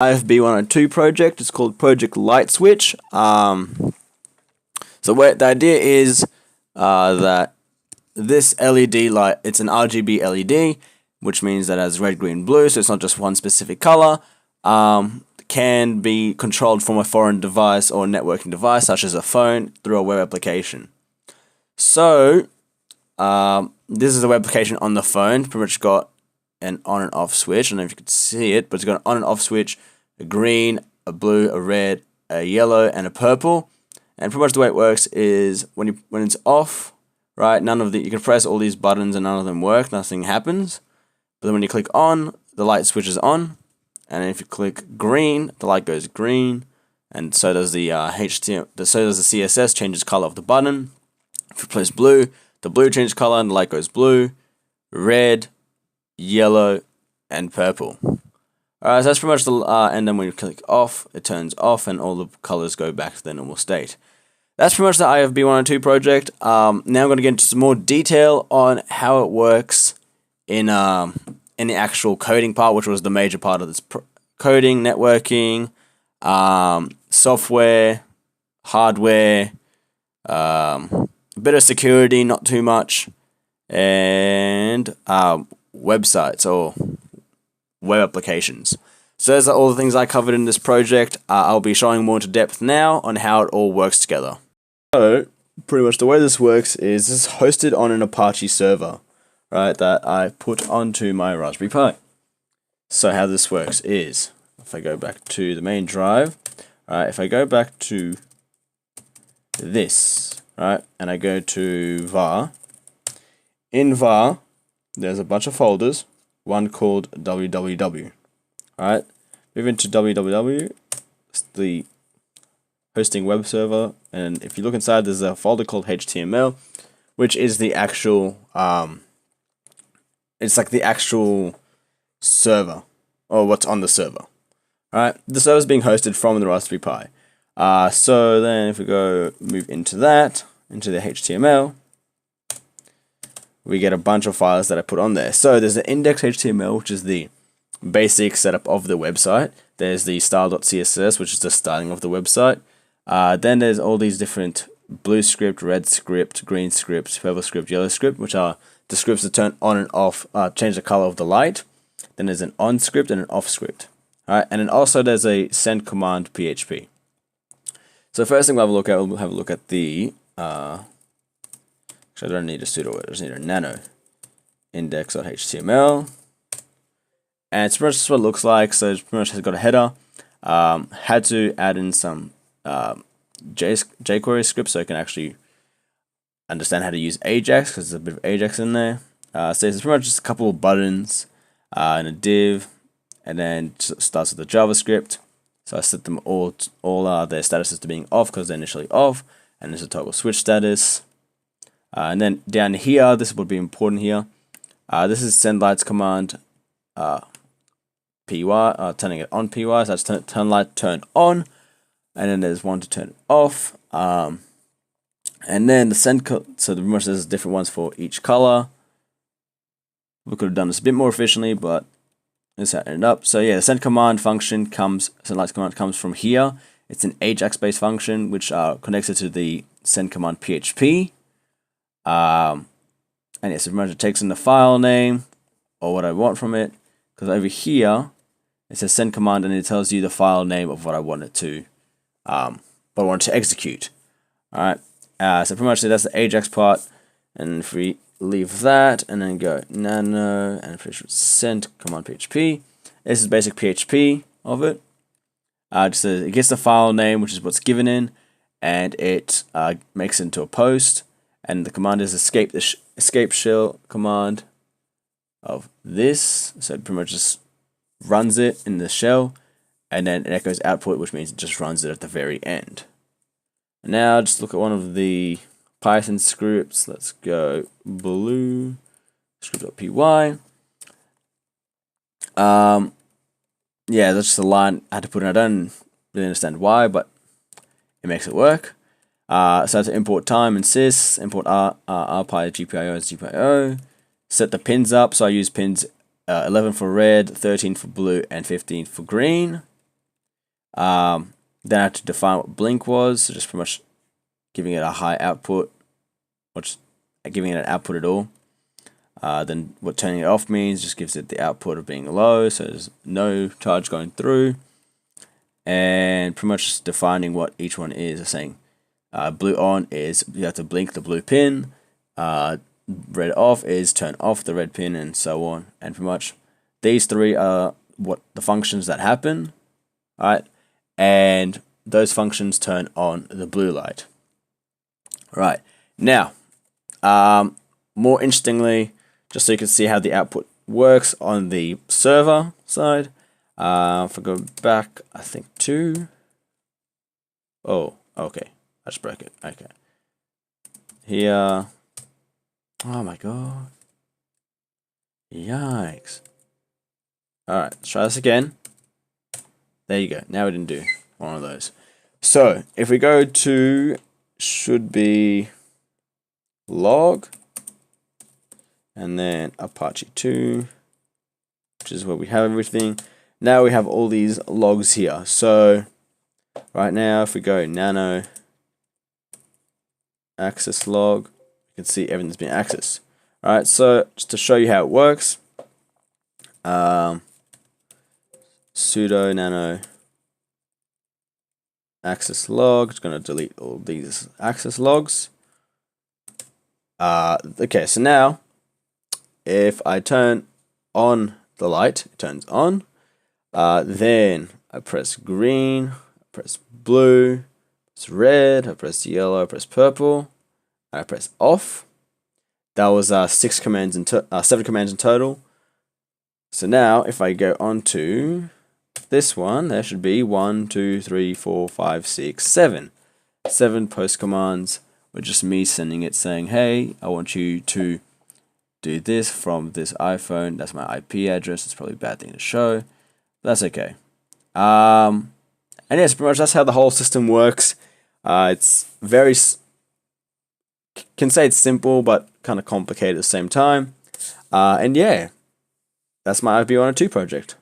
IFB102 project. It's called Project Light Switch. So the idea is that this LED light, it's an RGB LED, which means that it has red, green, blue, so it's not just one specific color. Can be controlled from a foreign device or networking device, such as a phone, through a web application. So, this is a web application on the phone. Pretty much got an on and off switch. I don't know if you could see it, but it's got an on and off switch, a green, a blue, a red, a yellow, and a purple. And pretty much the way it works is when it's off, right, you can press all these buttons and none of them work, nothing happens. But then when you click on, the light switches on. And if you click green, the light goes green, and so does the so does the CSS, changes color of the button. If you press blue, the blue changes color and the light goes blue, red, yellow, and purple. Alright, so that's pretty much the and then when you click off, it turns off and all the colors go back to their normal state. That's pretty much the IFB102 project. Now I'm going to get into some more detail on how it works in the actual coding part, which was the major part of this coding, networking, software, hardware, a bit of security, not too much, and websites or web applications. So those are all the things I covered in this project. I'll be showing more into depth now on how it all works together. So pretty much the way this works is this is hosted on an Apache server, right, that I put onto my Raspberry Pi. So how this works is, if I go back to the main drive, right, if I go back to this, right, and I go to var, in var, there's a bunch of folders, one called www, right, move into www, it's the hosting web server, and if you look inside, there's a folder called HTML, which is the actual, it's like the actual server, or what's on the server. Alright, the server is being hosted from the Raspberry Pi. So then if we go move into that, into the HTML, we get a bunch of files that I put on there. So there's the index.html, which is the basic setup of the website. There's the style.css, which is the styling of the website. Then there's all these different blue script, red script, green script, purple script, yellow script, which are the scripts that turn on and off, change the color of the light. Then there's an on script and an off script. Alright, and then also there's a send command PHP. So first thing we'll have a look at the, actually I don't need a pseudo, I just need a nano index.html. And it's pretty much just what it looks like. So it's pretty much has got a header. Had to add in some jQuery script so I can actually understand how to use Ajax, because there's a bit of Ajax in there. So it's pretty much just a couple of buttons and a div, and then starts with the JavaScript. So I set them all their statuses to being off because they're initially off, and there's a toggle switch status. And then down here, this would be important here. This is send lights command py, turning it on py. So that's turn light turn on, and then there's one to turn it off. And then the send so the much there's different ones for each color. We could have done this a bit more efficiently, but this how it ended up. So yeah, the send command function send lights command comes from here. It's an Ajax based function which connects it to the send command PHP. And yes, it takes in the file name or what I want from it, because over here it says send command and it tells you the file name of what I want it to, execute. All right. So pretty much that's the Ajax part, and if we leave that and then go nano and send command PHP, this is basic PHP of it. Just says it gets the file name, which is what's given in, and it makes it into a post, and the command is escape shell command of this, so it pretty much just runs it in the shell, and then it echoes output, which means it just runs it at the very end. And now just look at one of the Python scripts. Let's go blue script.py. Yeah, that's just a line I had to put in. I don't really understand why, but it makes it work. So I have to import time and sys, import rpy, GPIO as GPIO, set the pins up. So I use pins 11 for red, 13 for blue, and 15 for green. Then I had to define what blink was, so just pretty much giving it a high output, or just giving it an output at all. Then what turning it off means, just gives it the output of being low, so there's no charge going through. And pretty much just defining what each one is, saying blue on is you have to blink the blue pin, red off is turn off the red pin, and so on. And pretty much these three are what the functions that happen, right? And those functions turn on the blue light. Right, now, more interestingly, just so you can see how the output works on the server side, if I go back, I think oh, okay, I just broke it, okay. Here, oh my god, yikes. Alright, let's try this again. There you go, now we didn't do one of those. So, if we go to, should be log, and then Apache 2, which is where we have everything. Now we have all these logs here. So right now, if we go nano access log, you can see everything's been accessed. Alright, so just to show you how it works, sudo nano access log. It's going to delete all these access logs. Okay, so now if I turn on the light, it turns on. Then I press green, I press blue, it's red, I press yellow, I press purple, and I press off. That was 7 commands in total. So now if I go on to this one, there should be 1, 2, 3, 4, 5, 6, 7. 7 post commands with just me sending it saying, hey, I want you to do this from this iPhone. That's my IP address. It's probably a bad thing to show. That's okay. And yes, pretty much that's how the whole system works. It's very, can say it's simple, but kind of complicated at the same time. And yeah, that's my IFB102 project.